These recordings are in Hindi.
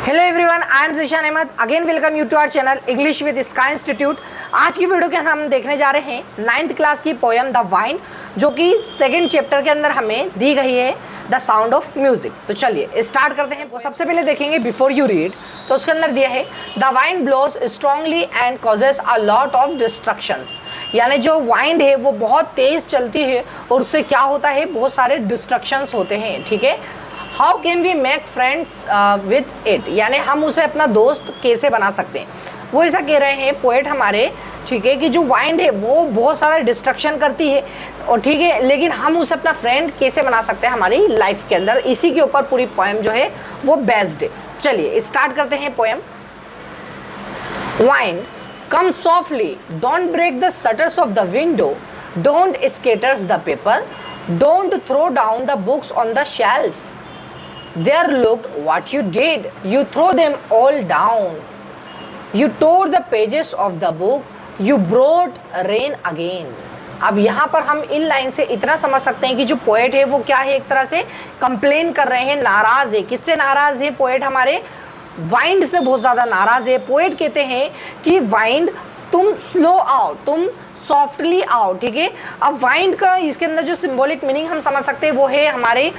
Hello everyone, I am Zeeshan Ahmed. Again welcome you to our channel English with Sky Institute. आज की वीडियो के अंदर हम देखने जा रहे हैं 9th क्लास की पोएम द वाइन, जो कि सेकंड चैप्टर के अंदर हमें दी गई है द साउंड ऑफ म्यूजिक। तो चलिए स्टार्ट करते हैं। सबसे पहले देखेंगे बिफोर यू रीड, तो उसके अंदर दिया है the wind blows strongly and causes a lot of destructions. यानी जो वाइंड है वो बहुत तेज चलती है और उससे क्या होता है, बहुत सारे डिस्ट्रक्शंस होते हैं। ठीक है, how can we make friends with it, यानी हम उसे अपना दोस्त कैसे बना सकते हैं। वो ऐसा कह रहे हैं पोएट हमारे, ठीक है, कि जो वाइंड है वो बहुत सारा डिस्ट्रक्शन करती है और ठीक है, लेकिन हम उसे अपना फ्रेंड कैसे बना सकते हैं हमारी लाइफ के अंदर। इसी के ऊपर पूरी पोएम जो है वो बेस्ड है। चलिए स्टार्ट करते हैं poem. Wind come softly, don't break the shutters of the window, don't scatters the paper, don't throw down the books on the shelf. There looked what you did. You throw them all down. You tore the pages of the book. You brought rain again. अब यहाँ पर हम इन लाइन से इतना समझ सकते हैं कि जो पोएट है वो क्या है, एक तरह से कंप्लेन कर रहे हैं, नाराज है। किससे नाराज है पोएट हमारे? वाइंड से बहुत ज़्यादा नाराज है। पोएट कहते हैं कि वाइंड तुम स्लो आओ, तुम सॉफ्टली आओ। ठीक है, अब वाइंड का इसके अंदर जो सिंबॉलिक मीनिंग हम समझ सकते हैं वो है हमारे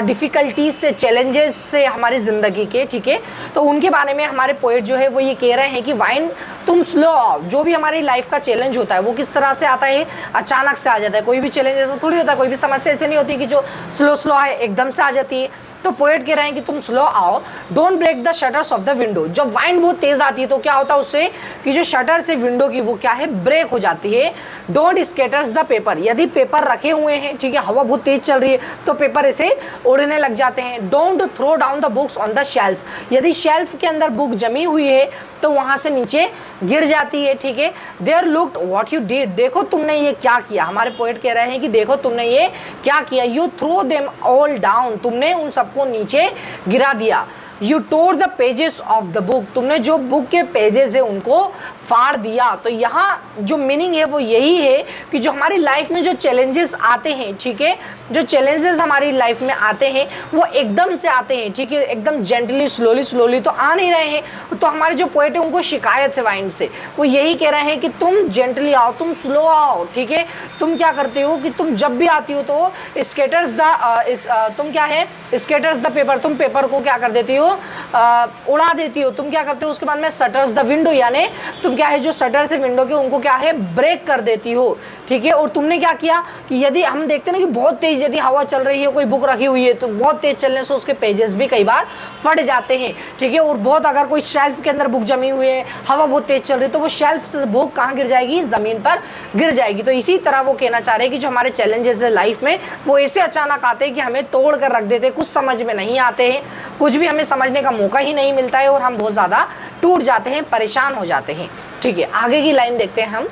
डिफ़िकल्टीज से, चैलेंजेस से हमारी ज़िंदगी के। ठीक है, तो उनके बारे में हमारे पोएट जो है वो ये कह रहे हैं कि वाइंड तुम स्लो आओ। जो भी हमारी लाइफ का चैलेंज होता है वो किस तरह से आता है, अचानक से आ जाता है। कोई भी चैलेंज ऐसा थोड़ी होता है, कोई भी समस्या ऐसे नहीं होती कि जो स्लो स्लो है एकदम से आ जाती है। तो पोएट कह रहे हैं कि तुम स्लो आओ, don't break the shutters of the window. जब वाइंड बहुत तेज आती है तो क्या होता है उससे कि जो शटर से विंडो की वो क्या है, ब्रेक हो जाती है। डोंट स्कैटर्स द पेपर, यदि पेपर रखे हुए हैं, ठीक है, हवा बहुत तेज चल रही है तो पेपर ऐसे उड़ने लग जाते हैं। Don't throw down the books on the shelf, यदि शेल्फ के अंदर बुक जमी हुई है तो वहां से नीचे गिर जाती है। ठीक है, there looked what you did, देखो तुमने ये क्या किया। हमारे पोएट कह रहे हैं कि देखो तुमने ये क्या किया। You throw them all down, तुमने उन सबको नीचे गिरा दिया। You tore the pages of the book, तुमने जो बुक के पेजेस है उनको फाड़ दिया। तो यहाँ जो मीनिंग है वो यही है कि जो हमारी लाइफ में जो चैलेंजेस आते हैं, ठीक है, जो चैलेंजेस हमारी लाइफ में आते हैं वो एकदम से आते हैं। ठीक है, एकदम जेंटली स्लोली तो आ नहीं रहे हैं। तो हमारे जो पोएट है उनको शिकायत से वाइंड से वो यही कह रहे हैं कि तुम जेंटली आओ, तुम स्लो आओ। ठीक है, तुम क्या करते हो कि तुम जब भी आती हो तो स्कैटर्स द तुम क्या है, स्कैटर्स द पेपर, तुम पेपर को क्या कर देती हो, उड़ा देती हो। तुम क्या करते हो उसके बाद में, शटर्स द विंडो, यानी तुम क्या है जो शटर से विंडो के उनको क्या है, ब्रेक कर देती हो। ठीक है, और तुमने क्या किया कि यदि हम देखते हैं ना कि बहुत तेज यदि हवा चल रही है, कोई बुक रखी हुई है तो बहुत तेज चलने से उसके पेजेस भी कई बार फट जाते हैं। ठीक है, और बहुत अगर कोई शेल्फ के अंदर बुक जमी हुई है, हवा बहुत तेज चल रही है तो वो शेल्फ से बुक कहाँ गिर जाएगी, ज़मीन पर गिर जाएगी। तो इसी तरह वो कहना चाह रहे हैं कि जो हमारे चैलेंजेस है लाइफ में वो ऐसे अचानक आते हैं कि हमें तोड़ कर रख देते हैं, कुछ समझ में नहीं आते हैं, कुछ भी हमें समझने का मौका ही नहीं मिलता है और हम बहुत ज़्यादा टूट जाते हैं, परेशान हो जाते हैं। ठीक है, आगे की लाइन देखते हैं हम।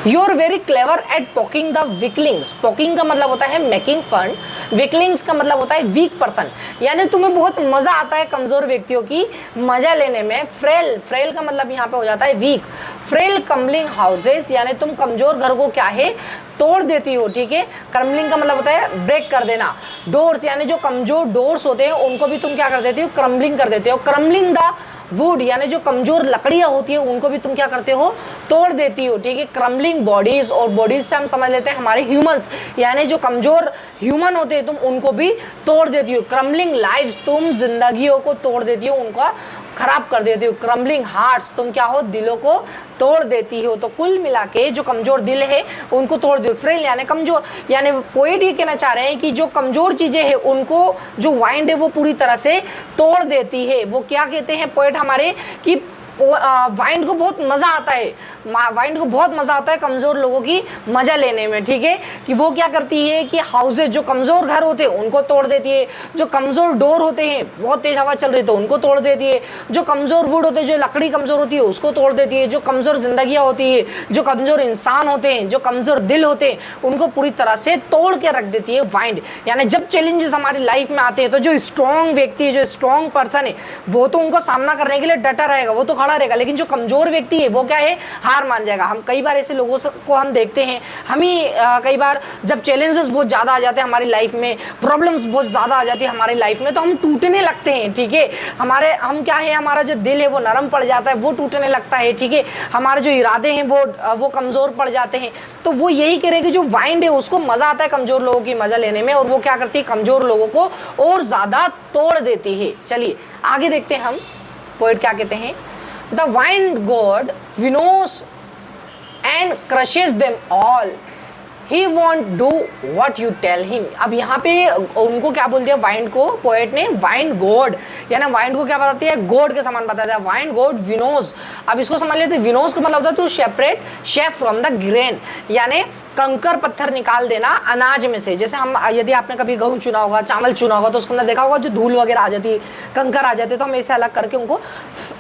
You are very clever at poking the weaklings. Poking का मतलब होता है मेकिंग फन, वीकलिंग्स का मतलब होता है वीक पर्सन, यानी तुम्हें बहुत मजा आता है कमजोर व्यक्तियों की मजा लेने में। फ्रेल, फ्रेल का मतलब यहाँ पे हो जाता है वीक। फ्रेल कम्बलिंग हाउसेस, यानी तुम कमजोर घर को क्या है, तोड़ देती हो। ठीक है, क्रम्बलिंग का मतलब होता है ब्रेक कर देना। डोर्स, यानी जो कमजोर डोर्स होते हैं उनको भी तुम क्या कर देती हो, क्रम्बलिंग कर देते हो। क्रम्बलिंग द वुड, यानी जो कमजोर लकड़ियां होती है उनको भी तुम क्या करते हो, तोड़ देती हो। ठीक है, क्रम्बलिंग बॉडीज, और बॉडीज से हम समझ लेते हैं हमारे ह्यूमंस, यानी जो कमजोर ह्यूमन होते हैं तुम उनको भी तोड़ देती हो। क्रम्बलिंग लाइव्स, तुम जिंदगियों को तोड़ देती हो, उनका खराब कर देती हो। क्रम्बलिंग हार्ट्स, तुम क्या हो, दिलों को तोड़ देती हो। तो कुल मिला के जो कमजोर दिल है उनको तोड़ दो। फ्रेल यानी कमजोर, यानी पोएट ये कहना चाह रहे हैं कि जो कमजोर चीजें हैं उनको जो वाइंड है वो पूरी तरह से तोड़ देती है। वो क्या कहते हैं पोएट हमारे कि वाइंड को बहुत मज़ा आता है, वाइंड को बहुत मज़ा आता है कमज़ोर लोगों की मज़ा लेने में। ठीक है, कि वो क्या करती है कि हाउसेज, जो कमज़ोर घर होते हैं उनको तोड़ देती है। जो कमज़ोर डोर होते हैं, बहुत तेज़ हवा चल रही है तो उनको तोड़ देती है। जो कमज़ोर वुड होते हैं, जो लकड़ी कमज़ोर होती है उसको तोड़ देती है। जो कमज़ोर जिंदगियाँ होती है, जो कमज़ोर इंसान होते हैं, जो कमज़ोर दिल होते हैं, उनको पूरी तरह से तोड़ के रख देती है वाइंड। यानी जब चैलेंजेस हमारी लाइफ में आते हैं तो जो स्ट्रॉन्ग व्यक्ति है, जो स्ट्रॉन्ग पर्सन है, वो तो उनको सामना करने के लिए डटा रहेगा, वो तो खड़ा रहेगा, लेकिन जो कमजोर व्यक्ति है वो क्या है, हार मान जाएगा। हम कई बार ऐसे लोगों को हम देखते हैं, हम ही कई बार जब चैलेंजेस बहुत ज्यादा आ जाते हैं हमारी लाइफ में, प्रॉब्लम्स बहुत ज्यादा आ जाती है हमारी लाइफ में, तो हम टूटने लगते हैं, ठीक है। हम क्या है, हमारा जो दिल है वो नरम पड़ जाता है, वो टूटने लगता है, ठीक है। हमारे जो इरादे हैं वो कमजोर पड़ जाते हैं। तो वो यही कह रहे हैं कि जो वाइंड है उसको मजा आता है कमजोर लोगों की मजा लेने में, और वो क्या करती है, कमजोर लोगों को और ज्यादा तोड़ देती है। चलिए आगे देखते हैं हम पोएट क्या कहते हैं। The wind god winnows and crushes them all, he won't do what you tell him। अब यहाँ पे उनको क्या बोल दिया, वाइंड को, पोएट ने वाइंड गॉड, यानी वाइंड को क्या बताती है, गॉड के समान बताता है। वाइंड गॉड विनोज, अब इसको समझ लेते हैं, विनोज का मतलब होता है to separate chaff from the grain, यानी कंकर पत्थर निकाल देना अनाज में से। जैसे हम, यदि आपने कभी गेहूं चुना होगा, चावल चुना होगा, तो उसके अंदर देखा होगा जो धूल वगैरह आ जाती है, कंकर आ जाते हैं, तो हम ऐसे अलग करके उनको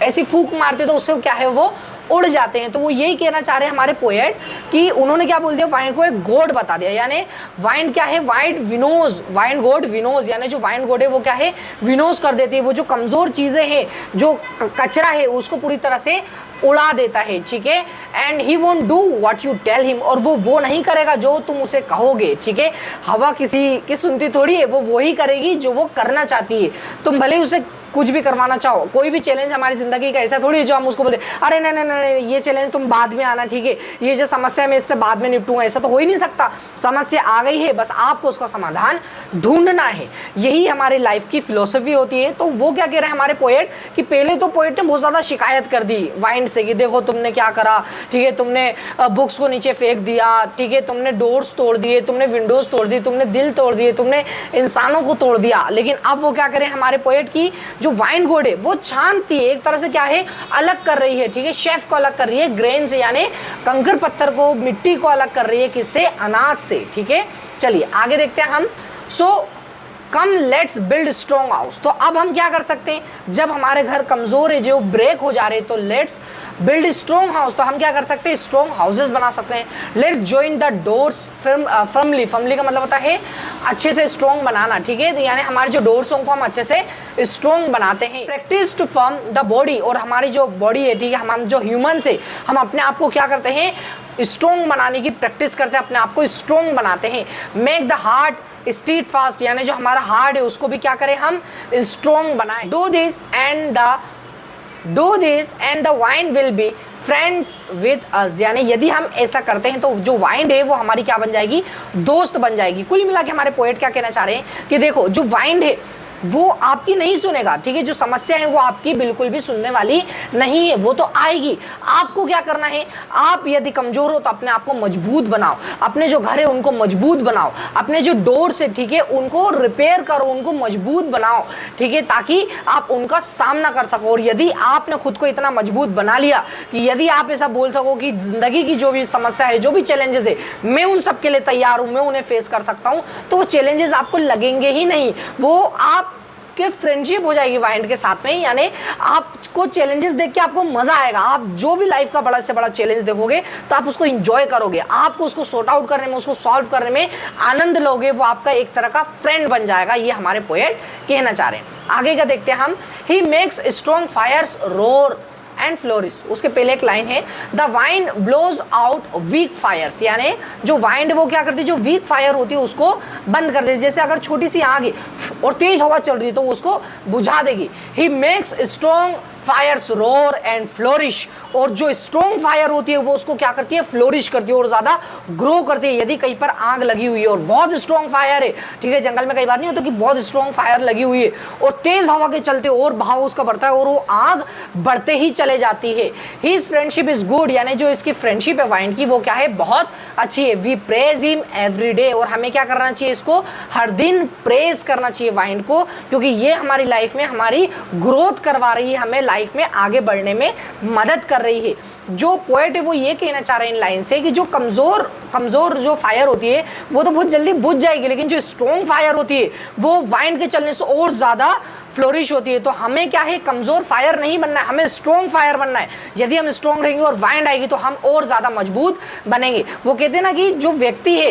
ऐसी फूंक मारते तो उससे क्या है, वो उड़ जाते हैं। तो वो यही कहना चाह रहे हैं हमारे पोएट कि उन्होंने क्या बोल दिया, वाइंड को एक गॉड बता दिया, यानी वाइंड क्या है, वाइंड विनोज, वाइंड गॉड विनोज, यानी जो वाइंड गॉड है वो क्या है, विनोज कर देती है, वो जो कमजोर चीजें हैं, जो कचरा है, उसको पूरी तरह से उड़ा देता है, ठीक है। And he won't do what you tell him, और वो नहीं करेगा जो तुम उसे कहोगे, ठीक है। हवा किसी की सुनती थोड़ी है, वो वही करेगी जो वो करना चाहती है। तुम भले उसे कुछ भी करवाना चाहो, कोई भी चैलेंज हमारी जिंदगी का ऐसा थोड़ी है जो हम उसको बोले अरे नहीं नहीं नहीं ये चैलेंज तुम बाद में आना, ठीक है, ये जो समस्या है मैं इससे बाद में निपटूंगा, ऐसा तो हो ही नहीं सकता। समस्या आ गई है, बस आपको उसका समाधान ढूंढना है। यही हमारी लाइफ की फिलोसफी होती है। तो वो क्या कह रहे हैं हमारे पोएट कि पहले तो पोएट ने बहुत ज्यादा शिकायत कर दी वाइंड से कि देखो तुमने क्या करा, ठीक है, तुमने बुक्स को नीचे फेंक दिया, ठीक है, तुमने डोर्स तोड़ दिए, तुमने विंडोज तोड़ दी, तुमने दिल तोड़ दिए, तुमने इंसानों को तोड़ दिया। लेकिन अब वो क्या करें हमारे पोएट की जो वाइंड गॉड है वो छानती है, एक तरह से क्या है, अलग कर रही है, ठीक है, शेफ को अलग कर रही है ग्रेन से, यानी कंकर पत्थर को, मिट्टी को अलग कर रही है, किससे, अनाज से, ठीक है। चलिए आगे देखते हैं हम। So come let's build strong house. तो अब हम क्या कर सकते हैं, जब हमारे घर कमजोर है, जो ब्रेक हो जा रहे हैं, तो लेट्स बिल्ड स्ट्रॉन्ग हाउस, तो हम क्या कर सकते हैं, स्ट्रॉन्ग हाउसेस बना सकते हैं। Let's join the doors firmly, firmly का मतलब होता है अच्छे से स्ट्रॉन्ग बनाना, ठीक है, यानी हमारे जो डोर्स को हम अच्छे से स्ट्रॉन्ग बनाते हैं। Practice to firm the body, और हमारी जो बॉडी है, ठीक है, हम जो ह्यूमन से हम अपने आप को क्या करते हैं, स्ट्रॉन्ग बनाने की प्रैक्टिस करते हैं, अपने आप को स्ट्रॉन्ग बनाते हैं। मेक द हार्ट स्टीट फास्ट, यानी जो हमारा हार्ट है उसको भी क्या करें, हम स्ट्रॉन्ग बनाएं। Do this and the wine will be friends with us, यानी यदि हम ऐसा करते हैं तो जो वाइंड है वो हमारी क्या बन जाएगी, दोस्त बन जाएगी। कुल मिला के हमारे पोएट क्या कहना चाह रहे हैं कि देखो जो वाइंड है वो आपकी नहीं सुनेगा, ठीक है, जो समस्या है वो आपकी बिल्कुल भी सुनने वाली नहीं है, वो तो आएगी। आपको क्या करना है, आप यदि कमजोर हो तो अपने आप को मजबूत बनाओ, अपने जो घर है उनको मजबूत बनाओ, अपने जो डोर्स है, ठीक है, उनको रिपेयर करो, उनको मजबूत बनाओ, ठीक है, ताकि आप उनका सामना कर सको। और यदि आपने खुद को इतना मजबूत बना लिया कि यदि आप ऐसा बोल सको कि जिंदगी की जो भी समस्या है, जो भी चैलेंजेस है, मैं उन सब के लिए तैयार हूं, मैं उन्हें फेस कर सकता हूं, तो वो चैलेंजेस आपको लगेंगे ही नहीं, वो आप कि फ्रेंडशिप हो जाएगी वाइंड के साथ में, यानी आपको चैलेंजेस देख के आपको मजा आएगा। आप जो भी लाइफ का बड़ा से बड़ा चैलेंज देखोगे तो आप उसको एंजॉय करोगे, आपको उसको सॉर्ट आउट करने में, उसको सॉल्व करने में आनंद लोगे, वो आपका एक तरह का फ्रेंड बन जाएगा। ये हमारे पोएट कहना चाह रहे हैं। आगे का देखते हैं हम। He makes strong fires roar and flourish, उसके पहले एक लाइन है, the wind blows out weak fires, यानी जो वाइंड वो क्या करती है, जो वीक फायर होती है उसको बंद कर देती है। जैसे अगर छोटी सी आग है और तेज हवा चल रही है तो उसको बुझा देगी। He makes strong fires roar and flourish, और जो स्ट्रॉन्ग फायर होती है वो उसको क्या करती है, फ्लोरिश करती है और ज्यादा ग्रो करती है। यदि कहीं पर आग लगी हुई है और बहुत स्ट्रॉन्ग फायर है, ठीक है, जंगल में कई बार नहीं होता कि बहुत स्ट्रॉन्ग फायर लगी हुई है और तेज हवा के चलते और भाव उसका बढ़ता है और वो आग बढ़ते ही चले जाती है। हिज फ्रेंडशिप इज गुड, यानी जो इसकी फ्रेंडशिप है वाइंड की वो क्या है, बहुत अच्छी है। We praise him every day, और हमें क्या करना चाहिए, इसको हर दिन प्रेज करना चाहिए वाइंड को, क्योंकि ये हमारी लाइफ में हमारी ग्रोथ करवा रही है, हमें लाइफ में आगे बढ़ने में मदद कर रही है। जो पोएट है वो ये कहना चाह रहे हैं इन लाइन से कि जो कमजोर जो फायर होती है वो तो बहुत जल्दी बुझ जाएगी, लेकिन जो स्ट्रॉन्ग फायर होती है वो वाइंड के चलने से और ज्यादा फ्लोरिश होती है। तो हमें क्या है, कमजोर फायर नहीं बनना है, हमें स्ट्रॉन्ग फायर बनना है। यदि हम स्ट्रॉन्ग रहेंगे और वाइंड आएगी तो हम और ज्यादा मजबूत बनेंगे। वो कहते हैं ना कि जो व्यक्ति है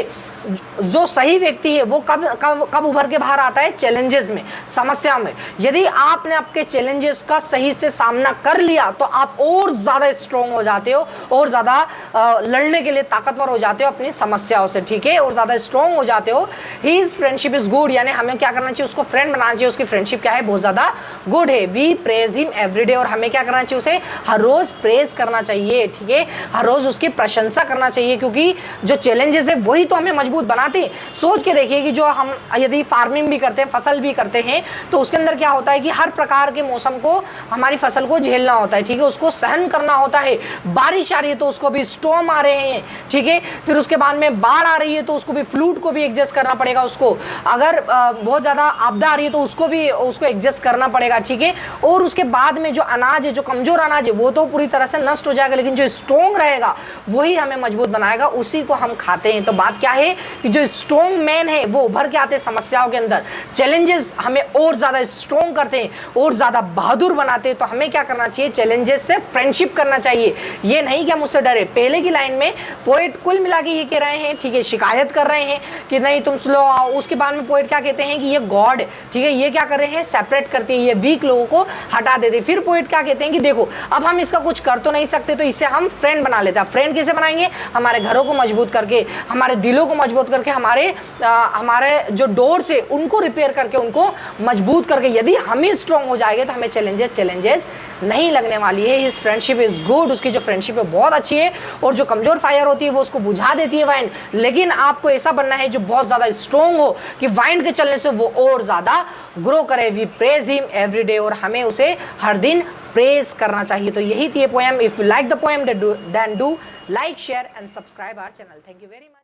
जो सही व्यक्ति है वो कब कब कब उभर के बाहर आता है? चैलेंजेस में, समस्या में। यदि आपने आपके चैलेंजेस का सही से सामना कर लिया तो आप और ज़्यादा स्ट्रॉन्ग हो जाते हो, और ज़्यादा लड़ने के लिए ताकतवर हो जाते हो अपनी समस्याओं से, ठीक है, और ज़्यादा स्ट्रॉन्ग हो जाते हो। हीज फ्रेंडशिप इज़ गुड, यानी हमें क्या करना चाहिए? उसको फ्रेंड बनाना चाहिए। उसकी फ्रेंडशिप क्या है? बहुत ज़्यादा गुड है। वी प्रेज हिम एवरीडे, और हमें क्या करना चाहिए? उसे हर रोज़ प्रेज करना चाहिए, ठीक है, हर रोज़ उसकी प्रशंसा करना चाहिए, क्योंकि जो चैलेंजेस है वही तो हमें मजबूत बनाते हैं। सोच के देखिए कि जो हम यदि फार्मिंग भी करते हैं, फसल भी करते हैं, तो उसके अंदर क्या होता है कि हर प्रकार के मौसम को हमारी फसल को झेलना होता है, ठीक है, उसको सहन करना होता है। बारिश आ रही है तो उसको भी, स्टॉर्म आ रहे हैं, ठीक है, फिर उसके बाद में बाढ़ आ रही है तो उसको भी, फ्लूड को भी एडजस्ट करना पड़ेगा उसको। अगर बहुत ज़्यादा आपदा आ रही है तो उसको भी एडजस्ट करना पड़ेगा, ठीक है। और उसके बाद में जो अनाज है, जो कमजोर अनाज है, वो तो पूरी तरह से नष्ट हो जाएगा, लेकिन जो स्ट्रॉन्ग रहेगा वही हमें मजबूत बनाएगा, उसी को हम खाते हैं। तो बात क्या है कि जो स्ट्रॉन्ग मैन है वो उभर के आते हैं समस्याओं के अंदर। चैलेंजेस हमें और ज़्यादा स्ट्रॉन्ग करते हैं, और ज़्यादा बहादुर बनाते हैं। तो हमें क्या करना चाहिए? चैलेंजेस से फ्रेंडशिप करना चाहिए। ये नहीं कि हम उससे डरे। पहले की लाइन में पोएट कुल मिला के ये कह रहे हैं, ठीक है, शिकायत कर रहे हैं कि नहीं तुम स्लो आओ। उसके बाद में पोएट क्या कहते हैं कि ये गॉड, ठीक है, ये क्या कर रहे हैं? सेपरेट करते हैं, ये वीक लोगों को हटा देते हैं। फिर पोएट क्या कहते हैं कि देखो अब हम इसका कुछ कर तो नहीं सकते, तो इससे हम फ्रेंड बना लेते हैं। फ्रेंड कैसे बनाएंगे? हमारे घरों को मजबूत करके, हमारे दिलों को मजबूत करके, हमारे जो डोर्स है उनको रिपेयर करके, उनको मजबूत करके। यदि हम ही स्ट्रॉन्ग हो जाएंगे तो हमें चैलेंजेस नहीं लगने वाली है। हिज फ्रेंडशिप इज गुड, उसकी जो फ्रेंडशिप है बहुत अच्छी है, और जो कमजोर फायर होती है वो उसको बुझा देती है वाइन। लेकिन आपको ऐसा बनना है जो बहुत ज्यादा स्ट्रॉन्ग हो, कि वाइन के चलने से वो और ज्यादा ग्रो करे। We praise him every day, और हमें उसे हर दिन प्रेज करना चाहिए। तो यही थी ये poem. If you like the poem then do like, share and subscribe our channel. Thank you very much.